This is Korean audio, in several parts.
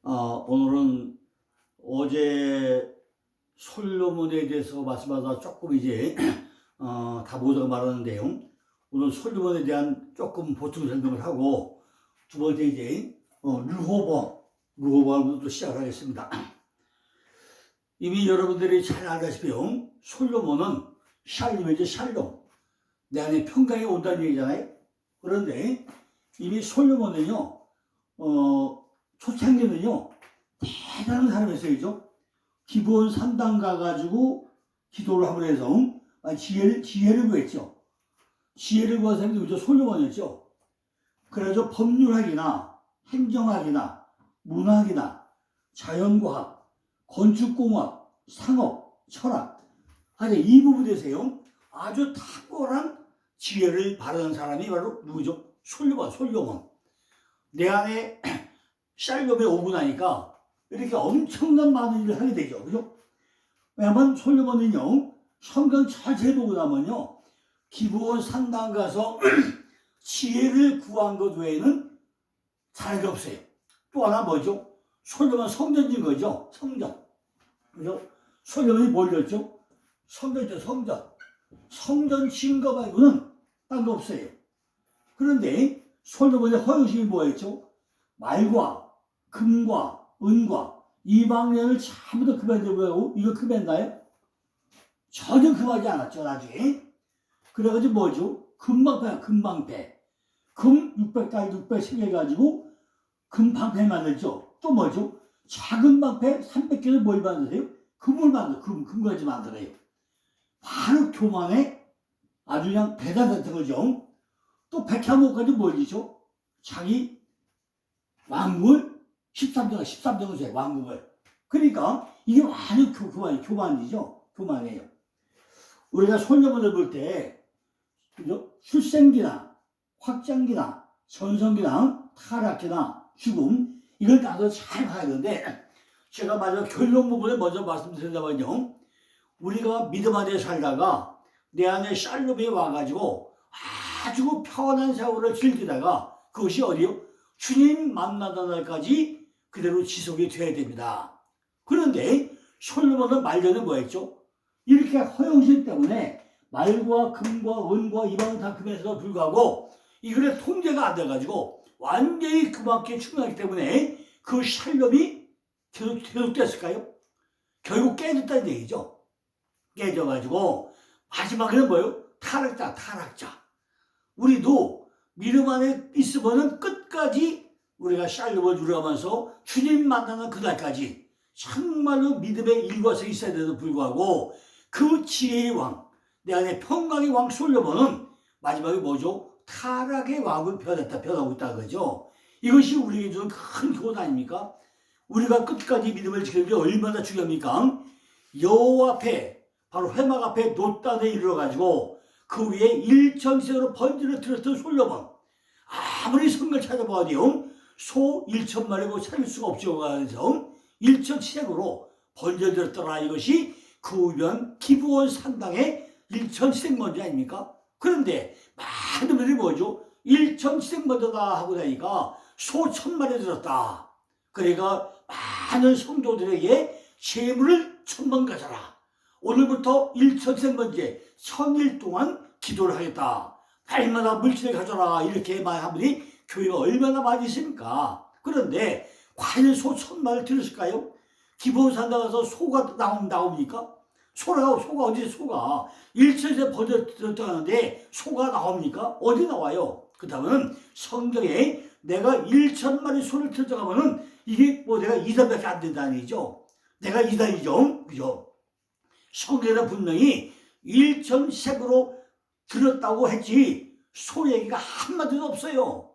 오늘은 어제 솔로몬에 대해서 말씀하다 조금 이제 다 모두가 말하는데요. 오늘 솔로몬에 대한 조금 보충 설명을 하고 두 번째 이제 르호보암부터 시작하겠습니다. 이미 여러분들이 잘 알다시피 솔로몬은 샬롬이죠. 샬롬. 내 안에 평강이 온다는 얘기잖아요. 그런데 이미 솔로몬은요, 초창기는요, 대단한 사람이었어요. 기브온 산당 가가지고 기도를 하고 해서 지혜를 구했죠. 지혜를 구한 사람이 누구죠? 솔로몬이었죠. 그래서 법률학이나 행정학이나 문학이나 자연과학, 건축공학, 상업, 철학, 하여튼 이 부분에서요, 아주 탁월한 지혜를 바라는 사람이 바로 누구죠? 솔로몬. 내 안에 샬롬이 오고 나니까 이렇게 엄청난 많은 일을 하게 되죠. 그죠? 왜냐하면 솔로몬은요, 성경 전체 보고 나면요, 기브온 산당 가서 지혜를 구한 것 외에는 잘한 게 없어요. 또 하나 뭐죠? 솔로몬 성전 진 거죠. 성전. 그죠? 솔로몬이 뭘 졌죠? 성전이죠. 성전 진 거 말고는 딴 거 없어요. 그런데 솔로몬의 허영심이 뭐였죠? 말과 금과 은과 이방년을 전부 다 금했는데 이거 금했나요? 전혀 금하지 않았죠. 나중에. 그래가지고 뭐죠? 금방패. 금 600 가지고 금방패 만들죠. 또 뭐죠? 작은 방패 300개를 뭘 만드세요? 금을 만들어요. 금까지 만들어요. 바로 교만에 아주 그냥 대단했던 거죠. 또 백향목까지 뭐지죠? 자기 왕국을 13정 세 왕국을. 그러니까 이게 완전 교만이에요. 우리가 솔로몬을 볼 때, 그죠? 출생기나 확장기나 전성기나 타락기나 죽음, 이걸 나도 잘 봐야 되는데, 제가 마지막 결론 부분에 먼저 말씀드린다면요, 우리가 믿음 안에 살다가 내 안에 샬롬이 와가지고 아주 편한 세월을 즐기다가 그것이 어디요? 주님 만나던 날까지 그대로 지속이 돼야 됩니다. 그런데 솔로몬은 말년에 뭐했죠? 이렇게 허영심 때문에 말과 금과 은과 이방은 다 금에서 불구하고 이거의 통제가 안 돼가지고 완전히 그만큼 충분하기 때문에 그 샬롬이 계속됐을까요? 결국 깨졌다는 얘기죠. 깨져가지고 마지막에는 뭐예요? 타락자. 우리도 믿음 안에 있으면은 끝까지 우리가 샬롬을 누려가면서 주님 만나는 그날까지 정말로 믿음의 일과성이 있어야 되는 불구하고 그 지혜의 왕, 내 안에 평강의 왕 솔로몬은 마지막에 뭐죠? 타락의 왕을 변하고 있다는 거죠. 이것이 우리에게 주는 큰 교훈 아닙니까? 우리가 끝까지 믿음을 지키는 게 얼마나 중요합니까? 여호와 앞에, 바로 회막 앞에 놋단에 이르러가지고 그 위에 1000세로 번제를 드렸던 솔로몬. 아무리 성경을 찾아봐도요, 소 1000마리고 찾을 수가 없죠. 그래서 1000시색으로 번제를 드렸더라. 이것이 그 위변 기브온 산당의 1000시색 먼저 아닙니까? 그런데 많은 분들이 뭐죠? 1000시색 먼저다 하고 나니까 소 1000마리 드렸다. 그러니까 많은 성도들에게 재물을 1000번 가져라. 오늘부터 1000시색 번제 1000일 동안 기도를 하겠다. 날마다 물질을 가져라. 이렇게 말한 분이 교회가 얼마나 많이 있습니까? 그런데 과연 소 1000마리를 들었을까요? 기본 산다 가서 소가 나옵니까? 소가 어디 소가 1000세 번째 들었다는데 소가 나옵니까? 어디 나와요? 그렇다면 성경에 내가 1000마리 소를 들어가면은 이게 뭐 내가 2단밖에 안 된다는 얘기죠. 내가 2단이죠. 그죠? 성경에는 분명히 1000색으로 들었다고 했지 소 얘기가 한마디도 없어요.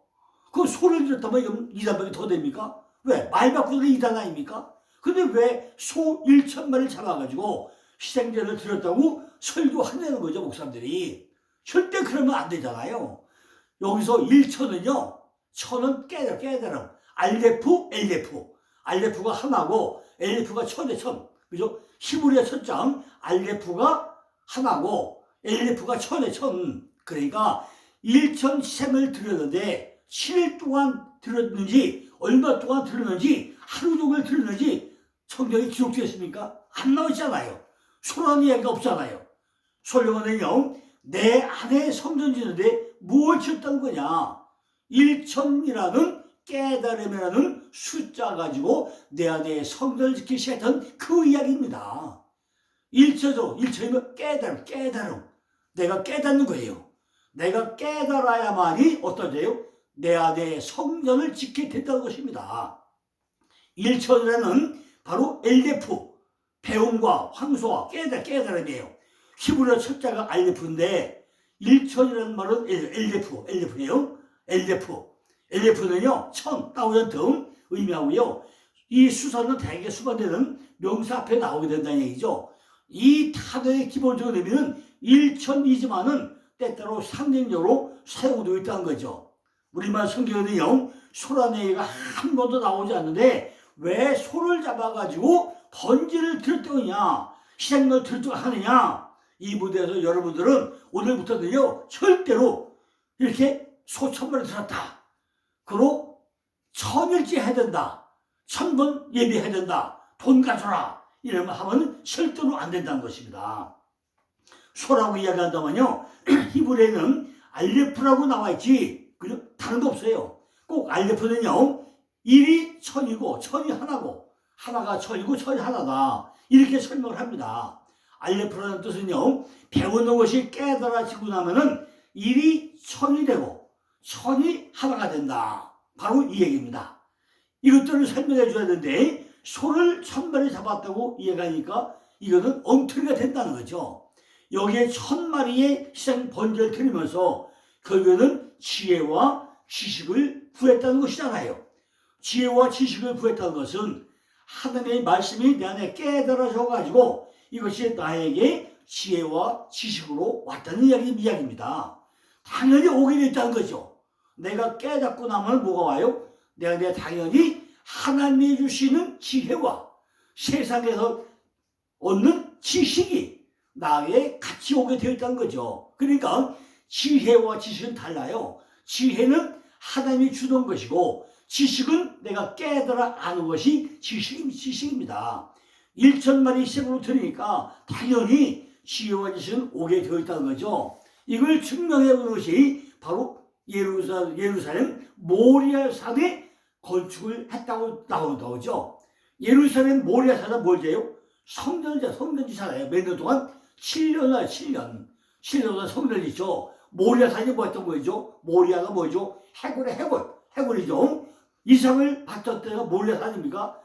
그 소를 들었다면 2단밖에 더 됩니까? 왜? 말 바꾸는 2단 아닙니까? 근데 왜 소 1000마리를 잡아가지고 희생제를 드렸다고 설교한다는 거죠, 목사님들이. 절대 그러면 안 되잖아요. 여기서 1000은요, 1000은 깨달음. 알레프가 하나고, 엘레프가 천에 천. 그죠? 히브리어 천장, 알레프가 하나고, 엘레프가 천에 천. 그러니까 1000시생을 드렸는데 7일 동안 드렸는지 얼마 동안 들었는지, 하루 종일 들었는지 성경에 기록되어 있습니까? 안 나오잖아요. 소라는 이야기가 없잖아요. 솔로몬은요, 내 안에 성전 짓는데 무엇을 지었다는 거냐? 1천이라는 깨달음이라는 숫자 가지고 내 안에 성전을 짓기 시작했던 그 이야기입니다. 1천이면 깨달음. 내가 깨닫는 거예요. 내가 깨달아야만이 어떠세요? 내 안에 성전을 짓게 된다는 것입니다. 1천이라는 바로 엘레프, 배움과 황소와 깨달음이에요. 히브리어 첫자가 알레프인데 1천이라는 말은 엘레프예요. 엘레프는요, 천, 다우전 의미하고요. 이 수사는 대개 수반되는 명사 앞에 나오게 된다는 얘기죠. 이 단어의 기본적인 의미는 1천이지만은 때때로 상징적으로 사용되어 있다는 거죠. 우리말 성경에는요, 소라는 얘기가 한 번도 나오지 않는데 왜 소를 잡아가지고 번제를 드렸더냐, 희생을 드렸다고 하느냐. 이 무대에서 여러분들은 오늘부터는요, 절대로 이렇게 소 1000마리 들었다, 그리고 천일째 해야 된다, 1000번 예배해야 된다, 돈 가져라, 이러면 하면 절대로 안 된다는 것입니다. 소라고 이야기한다면요, 히브리에는 알레프라고 나와 있지, 그죠? 다른 거 없어요. 꼭 알레프는요, 1이 천이고 천이 하나고, 하나가 천이고 천이 하나다, 이렇게 설명을 합니다. 알레프라는 뜻은요, 배우는 것이 깨달아지고 나면은 1이 천이 되고 천이 하나가 된다, 바로 이 얘기입니다. 이것들을 설명해 줘야 되는데, 소를 1000마리 잡았다고 이야기하니까 이거는 엉터리가 된다는 거죠. 여기에 1000마리의 희생 번제를 드리면서 결국에는 지혜와 지식을 구했다는 것이잖아요. 지혜와 지식을 구했다는 것은 하나님의 말씀이 내 안에 깨달아져 가지고 이것이 나에게 지혜와 지식으로 왔다는 이야기입니다. 당연히 오게 됐다는 거죠. 내가 깨닫고 나면 뭐가 와요? 내 안에 당연히 하나님이 주시는 지혜와 세상에서 얻는 지식이 나에게 같이 오게 되어 있다는 거죠. 그러니까 지혜와 지식은 달라요. 지혜는 하나님이 주는 것이고, 지식은 내가 깨달아 아는 것이 지식입니다. 1천마리 희생으로 드리니까 당연히 지혜와 지식은 오게 되어 있다는 거죠. 이걸 증명해 보는 것이 바로 예루살렘 모리아산에 건축을 했다고 나오죠. 예루살렘 모리아산은 뭐예요? 성전지잖아요. 몇 년 동안? 7년 동안 성전을 짓죠. 모리아산이 뭐였던 거죠? 모리아가 뭐죠? 해골이죠. 이삭을 바쳤던 데가 모리아산입니까?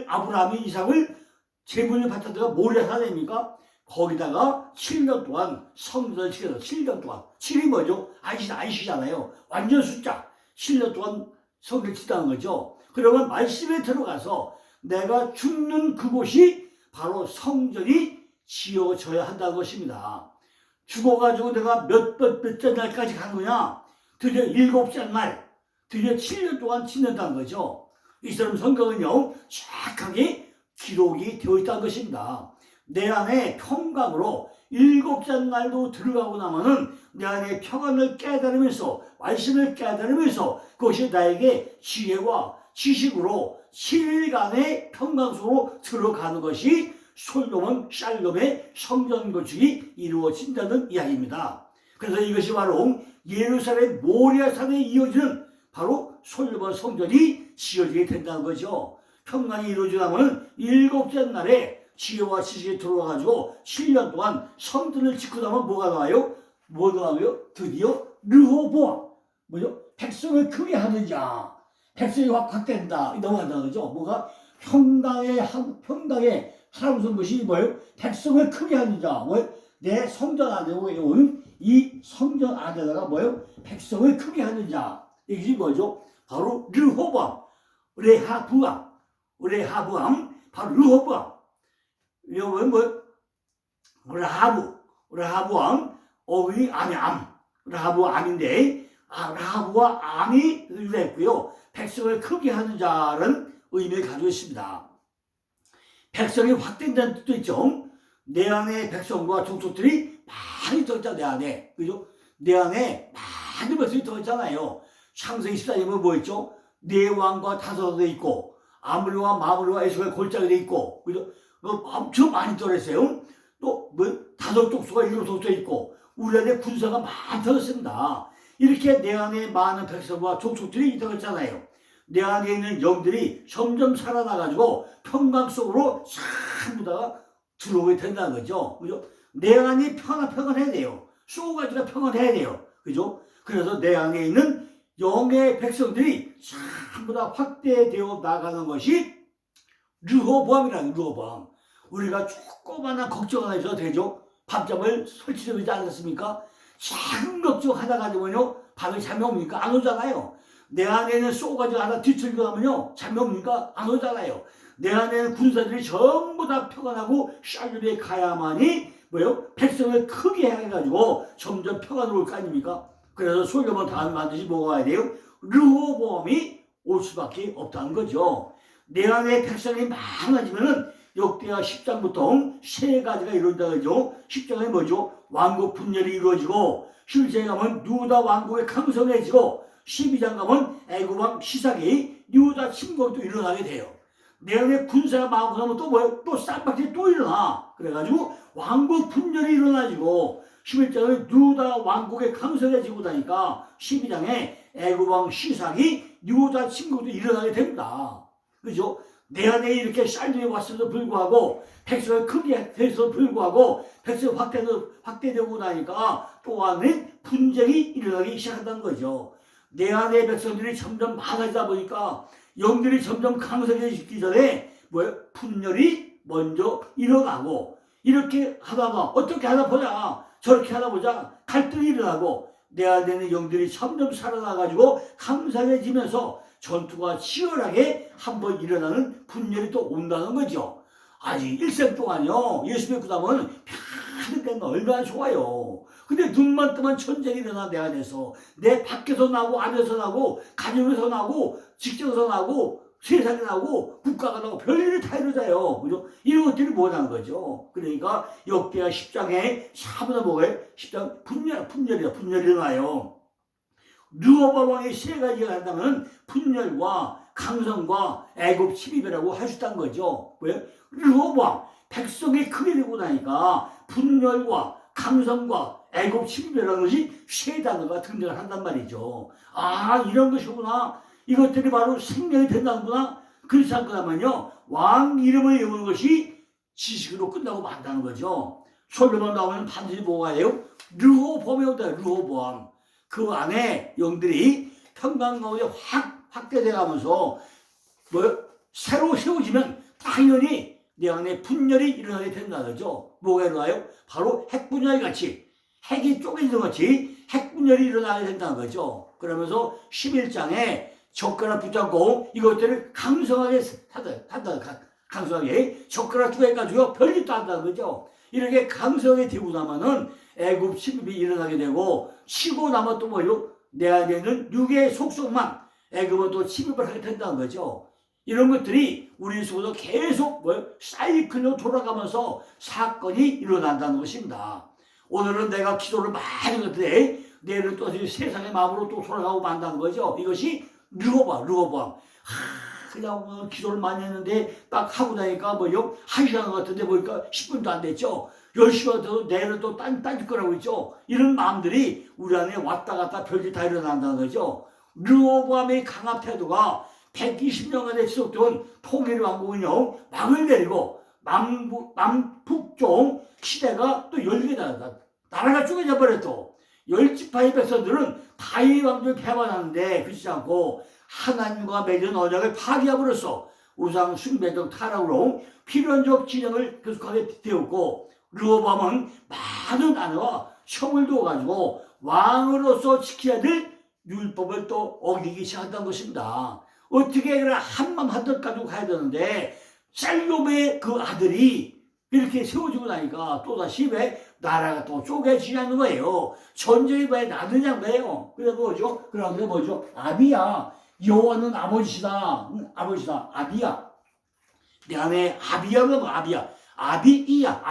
아브라함이 이삭을 제물로 바쳤던 데가 모리아산입니까? 거기다가 7년 동안 성전을 지켜서 7년 동안, 7이 뭐죠? 아시잖아요. 완전 숫자. 7년 동안 성전을 짓다는 거죠. 그러면 말씀에 들어가서 내가 죽는 그곳이 바로 성전이 지어져야 한다는 것입니다. 죽어가지고 내가 몇째 날까지 간 거냐? 드디어 7째 날, 드디어 7년 동안 짓는다는 거죠. 이처럼 성경은요, 정확하게 기록이 되어 있다는 것입니다. 내 안에 평강으로 7째 날도 들어가고 나면은 내 안에 평안을 깨달으면서, 말씀을 깨달으면서 그것이 나에게 지혜와 지식으로 7일간의 평강 속으로 들어가는 것이 솔로몬 샬롬의 성전 건축이 이루어진다는 이야기입니다. 그래서 이것이 바로 예루살렘 모리아산에 이어지는 바로 솔로몬 성전이 지어지게 된다는 거죠. 평강이 이루어지려면 7째 날에 지혜와 지식이 들어와가지고 7년 동안 성전을 짓고 나면 뭐가 나와요? 드디어 르호보암, 뭐죠? 백성을 크게 하는 자, 백성이 확den다, 넘어간다는 거죠. 뭐가? 평강의 하나님 것이 뭐예요? 백성을 크게 하는 자, 뭐예요? 내 성전 안에 온 이 성전 안에다가 뭐예요? 백성을 크게 하는 자, 이것이 뭐죠? 바로 르호보암, 레하부암, 바로 르호보암. 이건 뭐? 라하부암, 어머니 라하부암인데, 라하부와 암이 유래했고요. 백성을 크게 하는 자라는 의미를 가지고 있습니다. 백성이 확den다는 뜻도 있죠. 내 안에 백성과 족속들이 많이 들었잖아, 내 안에. 그죠? 내 안에 많은 백성이 들었잖아요. 창세기 14장에 뭐였죠? 네 왕과 다섯에 있고 아므리와 마므리와 에스가 골짜기에 있고 그죠? 엄청 많이 떨었어요. 또 뭐 다섯 족수가 일곱 족수에 있고 우리 안에 군사가 많다였습니다. 이렇게 내 안에 많은 백성과 족속들이 있다고 했잖아요. 내 안에 있는 영들이 점점 살아나가지고 평강 속으로 전부 다 들어오게 된다는 거죠. 그죠? 내 안이 평안해야 돼요. 쏘가지가 평안해야 돼요. 그죠? 그래서 내 안에 있는 영의 백성들이 전부 다 확대되어 나가는 것이 르호보암이라는 르호보암. 우리가 조그마한 걱정 하나 있어도 되죠? 밤잠을 설치되지 않았습니까? 작은 걱정 하나 가지고요 밤에 잠이 옵니까? 안 오잖아요. 내 안에는 쏘가지고 하나 뒤틀고 하면요 잠이 옵니까? 안 오잖아요. 내 안에는 군사들이 전부 다 평안하고 샬룸에 가야만이 뭐요? 백성을 크게 해가지고 점점 평안으로 올 거 아닙니까? 그래서 솔로몬 다음에 반드시 뭐가 와야 돼요? 르호보암이 올 수밖에 없다는 거죠. 내 안에 백성이 많아지면은 역대하 10장부터 세 가지가 이루어진다 그죠? 10장에 뭐죠? 왕국 분열이 이루어지고 11장에 가면 유다 왕국의 강성해지고 12장 가면 애굽 왕 시삭이 유다 침공도 일어나게 돼요. 내 안에 군사가 많고 나면 또 뭐예요? 또 쌈박질이 또 일어나. 그래가지고 왕국 분열이 일어나지고 11장에 유다 왕국의 강성해지고 나니까 12장에 애굽 왕 시삭이 유다 침공도 일어나게 됩니다. 그죠? 내 안에 이렇게 쌀들이 왔음에도 불구하고 백성을 크게 해서 불구하고 백성 확대되고 나니까 또 안에 분쟁이 일어나기 시작한다는 거죠. 내 안에 백성들이 점점 많아지다 보니까 영들이 점점 강성해지기 전에 분열이 먼저 일어나고 이렇게 하다가 어떻게 하다 보자 저렇게 하다 보자 갈등이 일어나고 내 안에는 영들이 점점 살아나가지고 강성해지면서 전투가 치열하게 한번 일어나는 분열이 또 온다는 거죠. 아직 일생 동안요 예수 믿고 나면 편하게 얼마나 좋아요. 근데 눈만 뜨면 전쟁이 일어나 내 안에서 내 밖에서 나고 안에서 나고 가정에서 나고 직장에서 나고 세상에 나고 국가가 나고 별일이 다 이러자요. 그죠? 이런 것들이 뭐라는 거죠. 그러니까 역대하 10장에 4분의 뭐예요? 10장 분열이 일어나요. 르호보암 왕의 세 가지가 한다면 분열과 강성과 애굽 침입이라고 할 수 있다는 거죠. 왜? 르호보암 백성이 크게 되고 나니까 분열과 강성과 애굽 침입이라는 것이 세 단어가 등장을 한단 말이죠. 아 이런 것이구나. 이것들이 바로 생명이 된다는구나. 그렇지 않고나면요 왕 이름을 외우는 것이 지식으로 끝나고 만다는 거죠. 솔로몬 나오면 반드시 뭐가 해요? 르호보암이 온다. 르호보암. 그 안에 영들이 평강 가운데 확대돼 가면서 새로 세워지면 당연히 내 안에 분열이 일어나게 된다는 거죠. 뭐가 일어나요? 바로 핵분열 같이 핵이 쪼개지는 같이 핵분열이 일어나게 된다는 거죠. 그러면서 11장에 젓가락 붙잡고 이것들을 강성하게 강성하게 젓가락 두 개 가지고 별짓도 한다는 거죠. 이렇게 강성하게 되고 나면은 애굽 침입이 일어나게 되고 치고 나면 또 뭐요? 내 안에 있는 육의 속성만 애굽은 또 침입을 하게 된다는 거죠. 이런 것들이 우리 속에서 계속 사이클로 돌아가면서 사건이 일어난다는 것입니다. 오늘은 내가 기도를 많이 했는데 내일은 또 세상의 마음으로 또 돌아가고 만다는 거죠. 이것이 르호보암. 그냥 기도를 많이 했는데 딱 하고 나니까 1시간 같은데 보니까 10분도 안 됐죠. 10시간 돼도 내일은 또 딴짓 거라고 있죠. 이런 마음들이 우리 안에 왔다 갔다 별짓 다 일어난다는 거죠. 르호보암의 강압 태도가 120년간의 지속된 통일 왕국은요 막을 내리고 남북쪽 시대가 또 열리게 되었다. 나라가 쪼개져 버렸어. 10지파의 백성들은 다윗 왕조를 폐반하는데 그렇지 않고 하나님과 맺은 언약을 파기해버렸어. 우상 숭배적 타락으로 필연적 진영을 계속하게 되었고 르호보암은 많은 아내와 형을 두어가지고 왕으로서 지켜야 될 율법을 또 어기기 시작한다는 것입니다. 어떻게 그래 한맘 한뜻 가지고 가야 되는데 샬롬의 그 아들이 이렇게 세워지고 나니까 또다시 왜 나라가 또 쪼개지냐는 거예요. 전쟁이 왜 나느냐는 거예요. 그래서 뭐죠? 그러면 뭐죠? 아비야. 여호와는 아버지시다. 아버지다. 아비야. 내 안에 아비야가 뭐 아비야. 아비이야.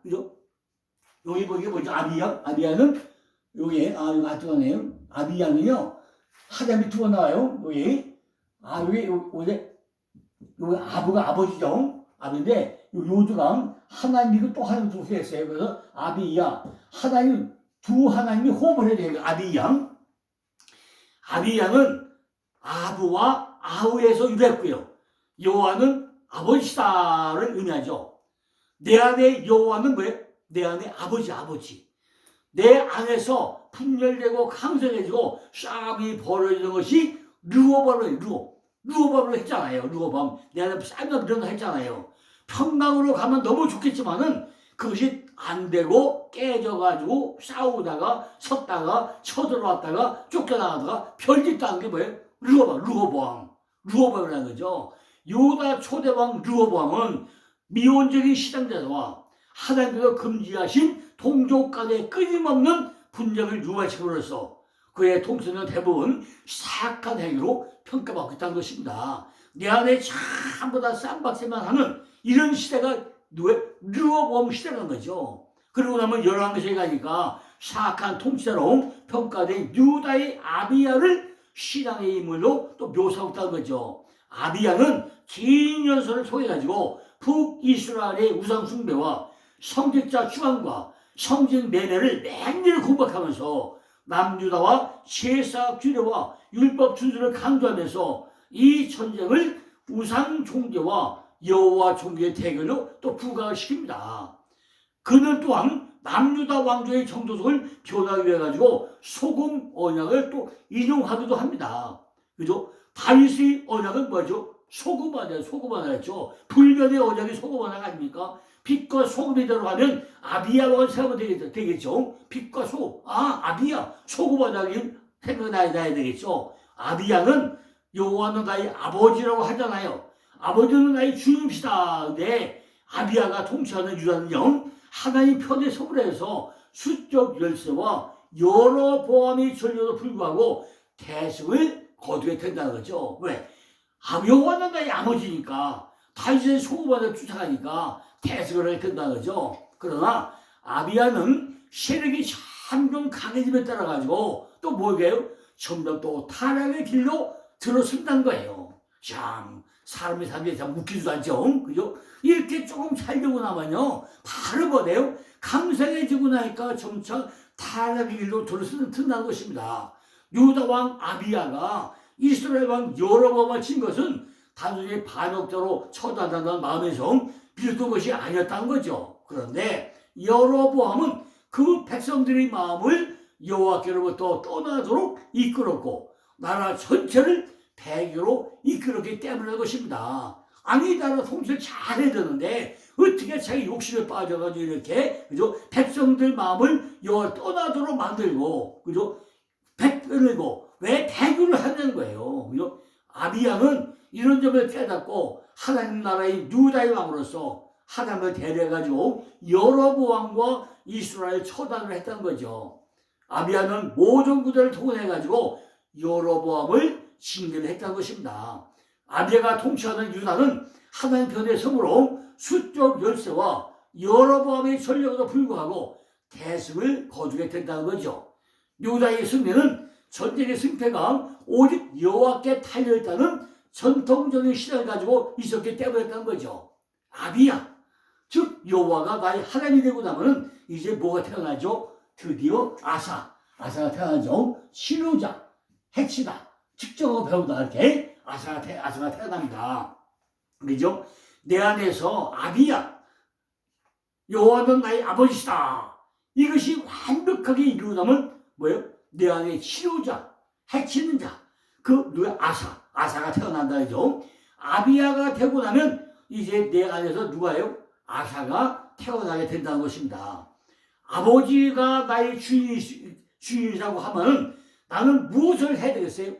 그죠? 여기 보기에 뭐죠? 아비야? 아비야는 여기 이거 하여튼간에요. 아비야는요. 하나님이 두 번 나와요. 여기. 여기 아부가 아버지죠. 아비인데, 요두강 하나님이고 또 하나님 두 했어요. 그래서 아비야. 두 하나님이 호흡을 해야 돼요. 아비양. 아비양은 아부와 아우에서 유래했고요. 여호와는 아버지다를 의미하죠. 내 안에 여호와는 뭐예요? 내 안에 아버지. 내 안에서 분열되고 강성해지고 싸움이 벌어지는 것이 르호밤을 했잖아요. 르호밤. 내 안에 싸움이 이런 거 했잖아요. 평강으로 가면 너무 좋겠지만은 그것이 안 되고 깨져가지고 싸우다가 섰다가 쳐들어왔다가 쫓겨나가다가 별짓도 않은 게 뭐예요? 르호밤이라는 거죠. 유다 초대왕 르호밤은 미온적인 시장자와 하나님께서 금지하신 동족 간의 끊임없는 분쟁을 유발시킴으로써 그의 통치는 대부분 사악한 행위로 평가받고 있다는 것입니다. 내 안에 전부 다 쌈박새만 하는 이런 시대가 르호보암 시대라는 거죠. 그러고 나면 열왕기서에 가니까 사악한 통치자로 평가된 유다의 아비야를 신앙의 인물로 또 묘사하고 있다는 거죠. 아비야는 긴 연설을 통해가지고 북이스라엘의 우상숭배와 성직자 추앙과 성진 매매를 맹렬히 공박하면서 남유다와 제사학 규례와 율법 준수를 강조하면서 이 전쟁을 우상 종교와 여호와 종교의 대결로 또 부각을 시킵니다. 그는 또한 남유다 왕조의 정도성을 변하기 위해 가지고 소금 언약을 또 인용하기도 합니다. 그죠? 다윗의 언약은 뭐죠? 소금 언약이죠. 불변의 언약이 소금 언약 아닙니까? 빛과 소금이 들어가면 아비야와 생각하면 되겠죠. 빛과 소금. 아비야. 소금 언약이 생각나야 되겠죠. 아비야는 여호와는 나의 아버지라고 하잖아요. 아버지는 나의 주님이시다. 근데 아비야가 통치하는 유다는요, 하나님 편에 서울에서 수적 열쇠와 여러 보암이 전려도 불구하고 대승을 거두게 된다는 거죠. 왜? 여호와는 나의 아버지니까 다윗의 소금을 쫓아가니까 대승을 하게 된다는 거죠. 그러나 아비야는 세력이 점점 강해짐에 따라 가지고 또 뭐예요? 점점 또 타락의 길로 들어선다는 거예요. 참 사람이 삶에 참 웃기지도 않죠. 그죠? 이렇게 조금 살려고 나면요 바로 뭐래요? 강성해지고 나니까 점차 타락의 길로 들어선다는 것입니다. 유다 왕 아비야가 이스라엘 왕 여로보암을 친 것은 단순히 반역자로 처단한다는 마음에서 비롯된 것이 아니었다는 거죠. 그런데 여로보암은 그 백성들의 마음을 여호와께로부터 떠나도록 이끌었고 나라 전체를 배교로 이끌었기 때문인 것입니다. 아니 나라 통치를 잘해야 되는데 어떻게 자기 욕심에 빠져가지고 이렇게 그죠? 백성들 마음을 여호와 떠나도록 만들고 그죠? 백변이고 왜 배교를 하는 거예요. 그죠? 아비야는 이런 점을 깨닫고 하나님 나라의 유다의 왕으로서 하나님을 대리해가지고 여로보암과 이스라엘 처단을 했던 거죠. 아비야는 모든 구대를 동원해가지고 여로보암을 징계를 했다는 것입니다. 아비야가 통치하는 유다는 하나님 편에 서므로 수적 열쇠와 여로보암의 전력에도 불구하고 대승을 거두게 된다는 거죠. 유다의 승리는 전쟁의 승패가 오직 여호와께 달려있다는 전통적인 신앙을 가지고 있었기 때문이었다는 거죠. 아비야, 즉 여호와가 나의 하나님이 되고 나면 이제 뭐가 태어나죠? 드디어 아사가 태어나죠. 치료자, 해치다, 측정하고 배우다 이렇게 아사가 태어납니다. 그죠? 내 안에서 아비야, 여호와는 나의 아버지시다. 이것이 완벽하게 이루어나면 뭐예요? 내 안에 치료자, 해치는 자, 누가 아사가 태어난다죠. 아비야가 되고 나면 이제 내 안에서 누가요? 아사가 태어나게 된다는 것입니다. 아버지가 나의 주인이라고 하면 나는 무엇을 해야 되겠어요?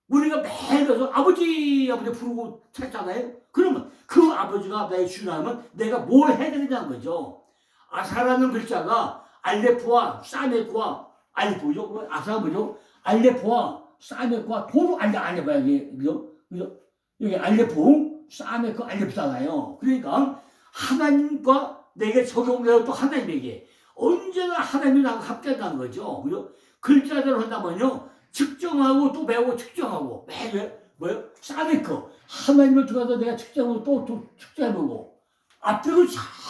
우리가 매일 가서 아버지 부르고 찾잖아요. 그러면 그 아버지가 나의 주인이라면 내가 뭘 해야 되느냐는 거죠. 아사라는 글자가 알레프와 사메크와 알레프죠. 아사가 뭐죠? 알레프와 사메크와 도로 알레프야 이게 그죠? 여기 알레프, 사메크, 알레프잖아요. 그러니까 하나님과 내게 적용되어 또 하나님에게 언제나 하나님이 나하고 함께한다는 거죠. 그죠? 글자대로 한다면요 측정하고 또 배우고 측정하고 매일 뭐요? 사데크 하나님을 통해서 내가 측정하고 또 측정해보고 앞뒤로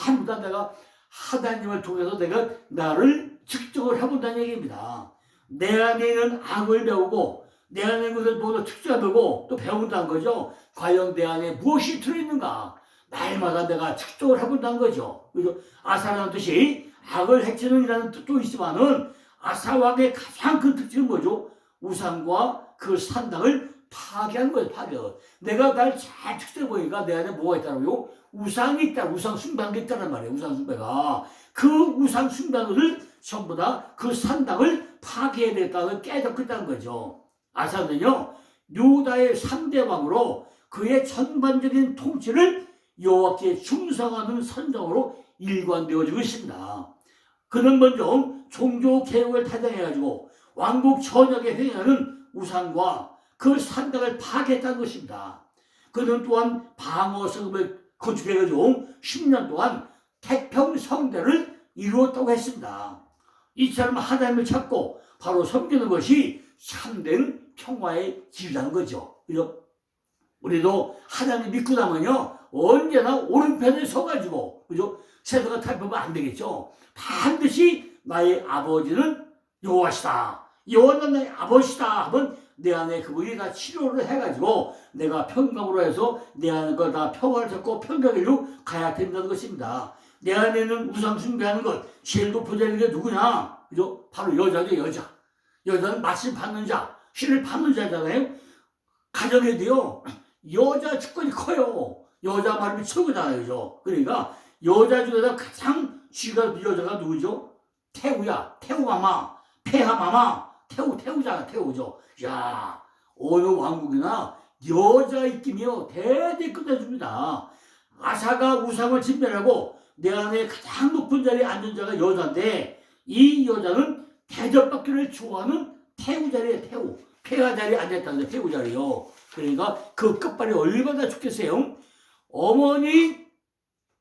전부 다 내가 하나님을 통해서 내가 나를 측정을 해본다는 얘기입니다. 내 안에 있는 악을 배우고 내 안에 있는 것을 모두 측정해보고 또 배운다는 거죠. 과연 내 안에 무엇이 들어있는가 날마다 내가 측정을 해본다는 거죠. 그래서 아사라는 뜻이 악을 해치는 이라는 뜻도 있지만은 아사왕의 가장 큰 특징은 뭐죠? 우상과 그 산당을 파괴한 거예요. 파괴. 내가 날 잘 측정해 보니까 내 안에 뭐가 있다고요? 우상이 있다. 우상 숭배가 있다는 말이에요. 우상 숭배가. 그 우상 숭배를 전부 다 그 산당을 파괴해야 됐다는 깨닫고 있다는 거죠. 아사는요 유다의 3대 왕으로 그의 전반적인 통치를 여호와께 충성하는 선정으로 일관되어지고 있습니다. 그는 먼저 종교 개혁을 타당해가지고 왕국 전역에 행하는 우상과 그 산당을 파괴했다는 것입니다. 그는 또한 방어성을 건축해가지고 10년 동안 태평성대를 이루었다고 했습니다. 이처럼 하나님을 찾고 바로 섬기는 것이 참된 평화의 길이라는 거죠. 그죠? 우리도 하나님 믿고 나면요 언제나 오른편에 서가지고 그죠? 세상을 탈피하면 안 되겠죠. 반드시 나의 아버지는 여호와시다. 여호와는 나의 아버지다 하면 내 안에 그분이 다 치료를 해가지고 내가 평강으로 해서 내 안에 걸 다 평화를 잡고 평강으로 가야 된다는 것입니다. 내 안에는 우상 숭배하는 것 제일 높은 자리가 누구냐? 그죠? 바로 여자죠. 여자. 여자는 마침 받는 자, 신을 받는 자잖아요. 가정에도요 여자 주권이 커요. 여자 말이 최고잖아요. 그죠? 그러니까 여자 중에서 가장 쥐가 여자가 누구죠? 태우야. 태우마마. 폐하마마. 태우잖아. 태우죠. 야, 어느 왕국이나 여자 입김이요 대대 끝내줍니다. 아사가 우상을 진멸하고 내 안에 가장 높은 자리에 앉은 자가 여자인데 이 여자는 대접받기를 좋아하는 태우 자리에 태우. 폐하 자리에 앉았다는데 태우 자리요. 그러니까 그 끝발이 얼마나 좋겠어요. 어머니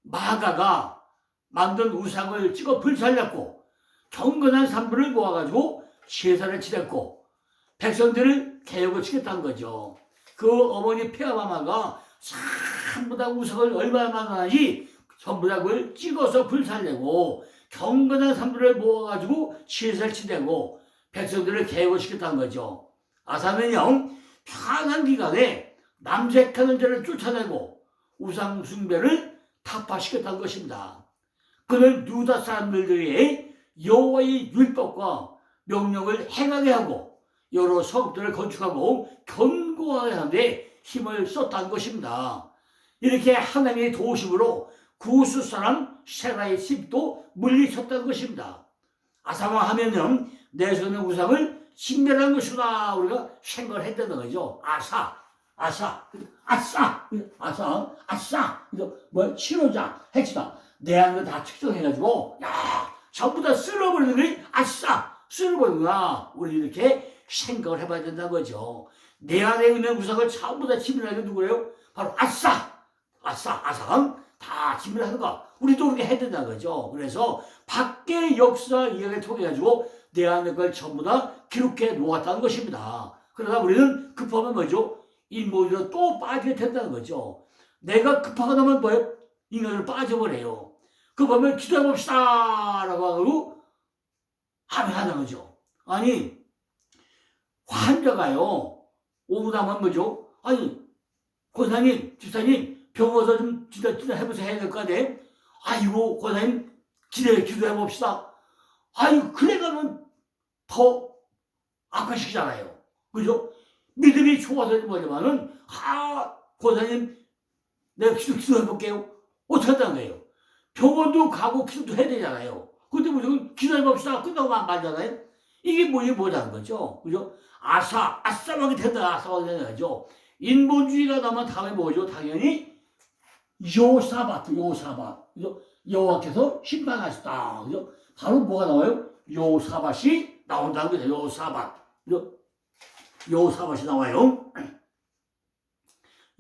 마가가 만든 우상을 찍어 불살렸고 경건한 산부를 모아가지고 제사를 지냈고 백성들을 개혁을 시켰다는 거죠. 그 어머니 폐하마마가 전부 다 우상을 얼마나 만나는지 전부 다 그걸 찍어서 불살내고 경건한 산부를 모아가지고 제사를 지내고 백성들을 개혁을 시켰다는 거죠. 아사는요 편한 기간에 남색하는 자를 쫓아내고 우상 숭배를 타파시켰다는 것입니다. 그는 유다 사람들에게 여호와의 율법과 명령을 행하게 하고 여러 성읍들을 건축하고 견고하게 하는데 힘을 썼다는 것입니다. 이렇게 하나님의 도우심으로 구스 사람 세라의 집도 물리쳤다는 것입니다. 아사왕 하면은 내 손의 우상을 신멸한 것이구나 우리가 생각을 했다는 거죠. 아사. 그래서 뭐 치료자, 해치다. 내 안을 다 측정해가지고 야 전부 다 쓸어버리는 게 아싸 쓸어버리구나. 우리 이렇게 생각을 해봐야 된다는 거죠. 내 안에 있는 우상을 전부 다 진멸하는 게 누구예요? 바로 아사 다 진멸하는 거. 우리도 그렇게 해야 된다는 거죠. 그래서 밖의 역사 이야기를 통해 가지고 내 안에 걸 전부 다 기록해 놓았다는 것입니다. 그러다 우리는 급하면 뭐죠? 인보리로 또 빠지게 된다는 거죠. 내가 급하게 나면 뭐예요? 인간을 빠져버려요. 급하면 기도해봅시다 라고 하고 하는 거죠. 아니 환자가요 오부다면 뭐죠? 아니 권사님 집사님 병 와서 좀 진짜 해보세요 해야 될 거 아니에요? 아이고 권사님 기도해봅시다. 아이고 그래 가면 더 악화시키잖아요. 그죠? 믿음이 좋아서 뭐냐면은 권사님 내가 기도해볼게요. 어떻게 한다는 거예요? 병원도 가고 기도도 해야 되잖아요. 근데 무조건 기도해봅시다 끝나고 말잖아요. 이게 뭐냐는 거죠. 그죠? 아싸하게 된다. 아싸하게 되는 거죠. 인본주의가 나면 다음에 뭐죠? 당연히 요사밭. 그죠? 여호와께서 심판하셨다. 그죠? 바로 뭐가 나와요? 요사밭이 나온다는 거죠. 요사밭. 그죠? 요사밭이 나와요.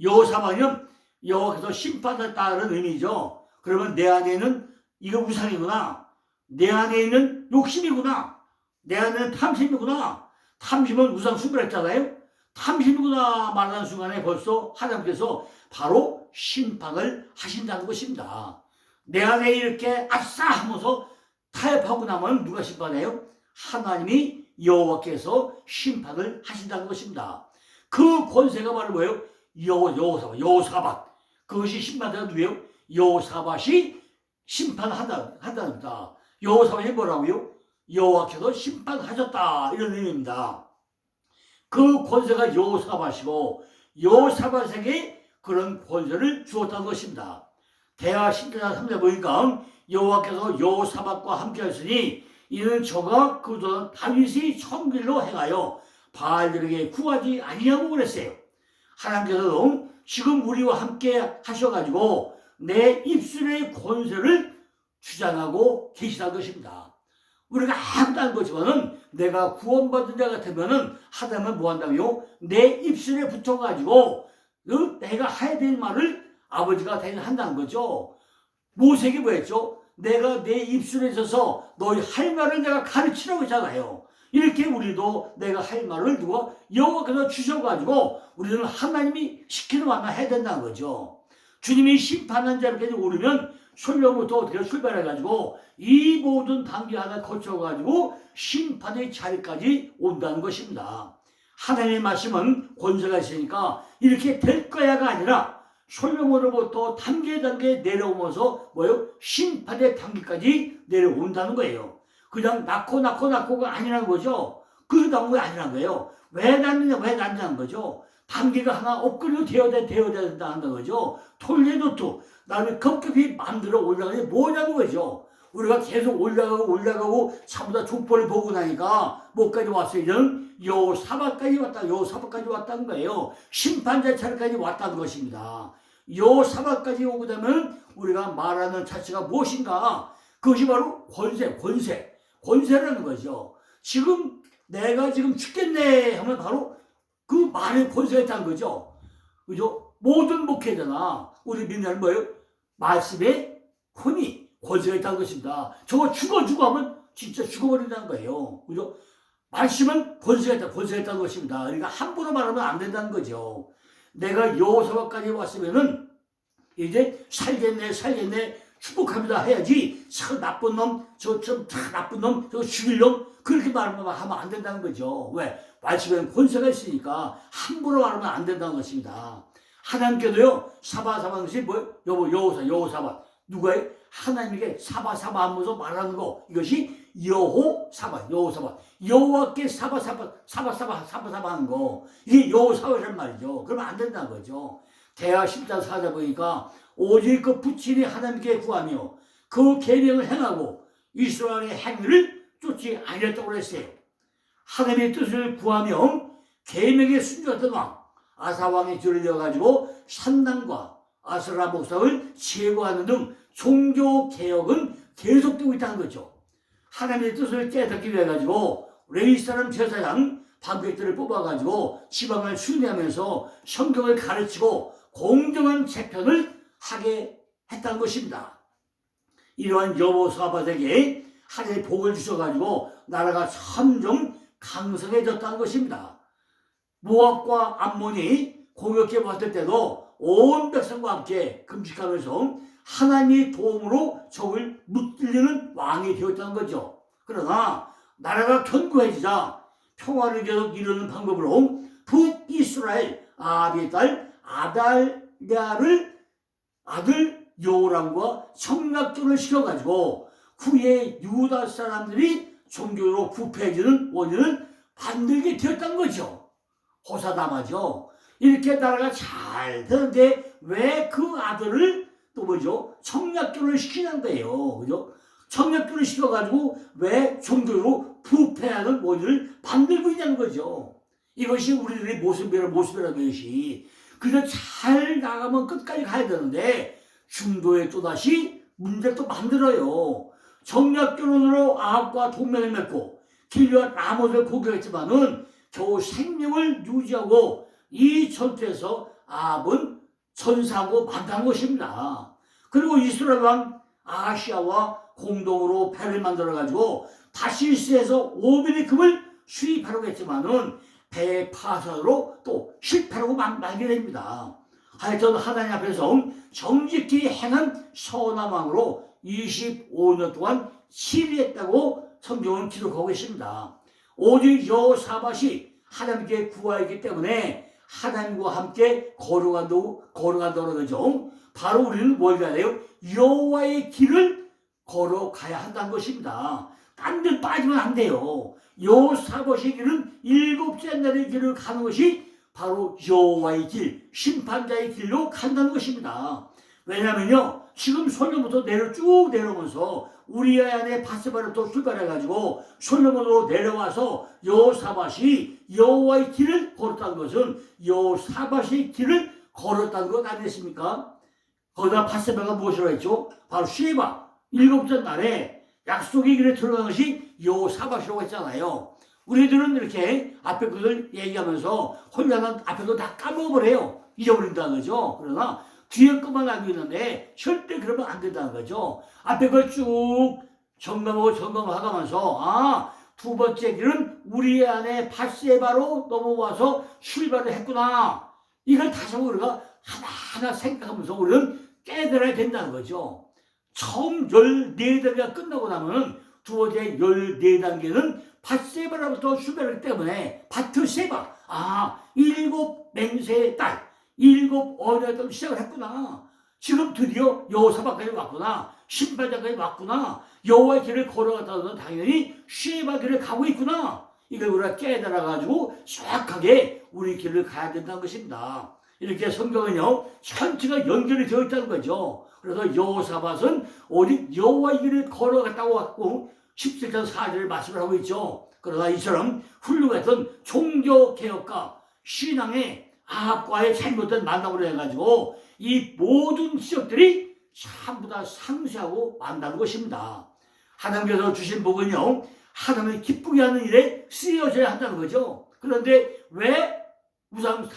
요사밭은 여호와께서 심판했다는 의미죠. 그러면 내 안에는 이거 우상이구나. 내 안에 있는 욕심이구나. 내 안에는 탐심이구나. 탐심은 우상 숭배했잖아요. 탐심이구나 말하는 순간에 벌써 하나님께서 바로 심판을 하신다는 것입니다. 내 안에 이렇게 아싸 하면서 타협하고 나면 누가 심판해요? 하나님이 여호와께서 심판을 하신다는 것입니다. 그 권세가 바로 뭐예요? 여호사밧. 그것이 심판자가 누구예요? 여호사밧이 심판한답니다. 여호사밧이 뭐라고요? 여호와께서 심판하셨다 이런 의미입니다. 그 권세가 여호사밧이고 여호사밧에게 그런 권세를 주었다는 것입니다. 대하 10장 3절 보니까 여호와께서 여호사밧과 함께하였으니 이는 저가 그전 다윗이 천길로 행하여 바알들에게 구하지 아니하고 그랬어요. 하나님께서도 지금 우리와 함께 하셔가지고 내 입술의 권세를 주장하고 계시다는 것입니다. 우리가 아무도 안 거지만은 내가 구원받은 자 같으면은 하다면 뭐 한다고요? 내 입술에 붙어가지고 내가 해야 될 말을 아버지가 한다는 거죠. 모세에게 뭐 했죠? 내가 내 입술에 있어서 너희 할 말을 내가 가르치라고 했잖아요. 이렇게 우리도 내가 할 말을 누가 여호와께서 주셔가지고 우리는 하나님이 시키는 말만 해야 된다는 거죠. 주님이 심판한 자리까지 오르면 솔로부터 어떻게 출발해가지고 이 모든 단계 하나 거쳐가지고 심판의 자리까지 온다는 것입니다. 하나님의 말씀은 권세가 있으니까 이렇게 될 거야가 아니라 솔로몬으로부터 단계 내려오면서 뭐예요? 심판의 단계까지 내려온다는 거예요. 그냥 낳고가 아니라는 거죠. 그 단계가 아니라는 거예요. 왜 낳느냐는 거죠. 단계가 하나 업그레이드 되어야 된다는 거죠. 톨레도투 나를 급급히 만들어 올라가니 뭐냐는 거죠. 우리가 계속 올라가고 차보다 족보를 보고 나니까 뭐까지 왔어요? 이런 여호사밧까지 왔다는 거예요. 심판자 차례까지 왔다는 것입니다. 여호사밧까지 오고 되면 우리가 말하는 자체가 무엇인가? 그것이 바로 권세라는 거죠. 지금 내가 지금 죽겠네 하면 바로 그 말에 권세가 있다는 거죠. 그죠? 모든 목회자나 우리 민나는 뭐예요? 말씀에 혼이 권세가 있다는 것입니다. 저거 죽어 하면 진짜 죽어버린다는 거예요. 그죠? 말씀은 권세가 있다는 것입니다. 그러니까 함부로 말하면 안 된다는 거죠. 내가 여호사밧까지 왔으면은 이제 살겠네 축복합니다 해야지 저 나쁜 놈 저 죽일 놈 그렇게 말하면 안 된다는 거죠. 왜? 말씀에는 권세가 있으니까 함부로 말하면 안 된다는 것입니다. 하나님께도요 사바사바는 것이 뭐예요? 여호사밧 누가요? 하나님에게 사바사바 하면서 말하는 거 이것이 여호사밧 여호와께 사바사바 하는 거 이게 여호사밧이란 말이죠. 그러면 안 된다는 거죠. 대하 10장 4절 보니까 오직 그 부친이 하나님께 구하며 그 계명을 행하고 이스라엘의 행위를 쫓지 아니했다고 그랬어요. 하나님의 뜻을 구하며 계명에 순종했던 왕 아사 왕이 뒤를 이어가지고 산당과 아스라 목상을 제거하는 등 종교 개혁은 계속되고 있다는 거죠. 하나님의 뜻을 깨닫기 위해 가지고 레위 사람 제사장 방백들을 뽑아가지고 지방을 순회하면서 성경을 가르치고 공정한 재편을 하게 했다는 것입니다. 이러한 여호사밧에게 하나님의 복을 주셔가지고 나라가 점점 강성해졌다는 것입니다. 모압과 암몬이 공격해 왔을 때도 온 백성과 함께 금식하면서 하나님의 도움으로 적을 무찔리는 왕이 되었다는 거죠. 그러나 나라가 견고해지자 평화를 계속 이루는 방법으로 북이스라엘 아비의 딸 아달랴를 아들 요람과 성락교를 시켜가지고 후에 유다 사람들이 종교로 부패해지는 원인을 만들게 되었다는 거죠. 호사다마죠. 이렇게 나라가 잘 되는데 왜 그 아들을 또 뭐죠? 청약교를 시키는 거예요. 그죠? 청약교를 시켜가지고 왜 종교로 부패하는 원인을 만들고 있냐는 거죠. 이것이 우리들의 모습이라는 것이. 그래서 잘 나가면 끝까지 가야 되는데 중도에 또다시 문제를 또 만들어요. 정략결혼으로 아합과 동맹을 맺고 길리와 라못을 공격했지만은 겨우 생명을 유지하고 이 전투에서 아합은 전사하고 만난 것입니다. 그리고 이스라엘 왕 아하시아와 공동으로 배를 만들어가지고 다시스에서 오벨의 금을 수입하려고 했지만은 배 파산으로 또 실패하고 말게 됩니다. 하여튼 하나님 앞에서 정직히 행한 선한 왕으로 25년 동안 치리했다고 성경은 기록하고 있습니다. 오직 여호사밧이 하나님께 구하였기 때문에 하나님과 함께 걸어간다는 거죠. 바로 우리는 뭘 해야 돼요? 여호와의 길을 걸어가야 한다는 것입니다. 딴 데 빠지면 안 돼요. 여호사밧의 길은 7째 날의 길을 가는 것이 바로 여호와의 길, 심판자의 길로 간다는 것입니다. 왜냐면요, 지금 솔로몬부터 쭉 내려오면서 우리의 아내 바세바로부터 출발해가지고 솔로몬으로 내려와서 여호사밧이 여호와의 길을 걸었다는 것은 여호사밧의 길을 걸었다는 것 아니겠습니까? 거기다 바세바가 무엇이라고 했죠? 바로 쉐바 7째 날에 약속의 길에 들어간 것이 여호사밧이라고 했잖아요. 우리들은 이렇게 앞에 것을 얘기하면서 혼자는 앞에 거 다 까먹어버려요. 잊어버린다는 거죠. 그러나 뒤에 것만 알고 있는데 절대 그러면 안 된다는 거죠. 앞에 걸 쭉 점검하면서 두 번째 길은 우리 안에 바세바로 넘어와서 출발을 했구나. 이걸 다시 한번 우리가 하나하나 생각하면서 우리는 깨달아야 된다는 거죠. 처음 14단계가 끝나고 나면 두 번째 14단계는 밧세바로부터 출발했기 때문에 바트세바, 7 맹세의 딸, 7 어린아이 때부터 시작을 했구나. 지금 드디어 여호사밧까지 왔구나. 심판자까지 왔구나. 여호와의 길을 걸어갔다는 당연히 쉐바 길을 가고 있구나. 이걸 우리가 깨달아가지고 정확하게 우리 길을 가야 된다는 것입니다. 이렇게 성경은요, 전체가 연결이 되어 있다는 거죠. 그래서 여호사밧은 오직 여호와의 길을 걸어갔다고 왔고 17절 4절을 말씀을 하고 있죠. 그러나 이처럼 훌륭했던 종교개혁과 신앙의 아합과의 잘못된 만남으로 해가지고 이 모든 지적들이 전부 다 상쇄하고 만나는 것입니다. 하나님께서 주신 복은요, 하나님을 기쁘게 하는 일에 쓰여져야 한다는 거죠. 그런데 왜 우상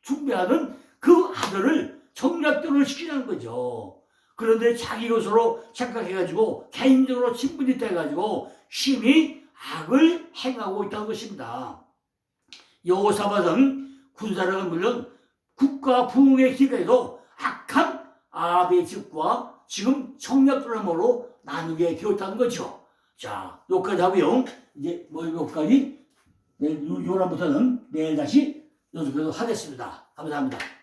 숭배하는 그 아들을 정략대로 시키는 거죠. 그런데 자기 것으로 착각해가지고 개인적으로 친분이 돼가지고 심히 악을 행하고 있다는 것입니다. 여호사밧은 군사력은 물론 국가 부흥의 길에도 악한 아합의 집과 지금 정략들로 나누게 되었다는 거죠. 자, 여기까지 하고요. 이제 여기까지 요람부터는 내일 다시 연습해서 하겠습니다. 감사합니다.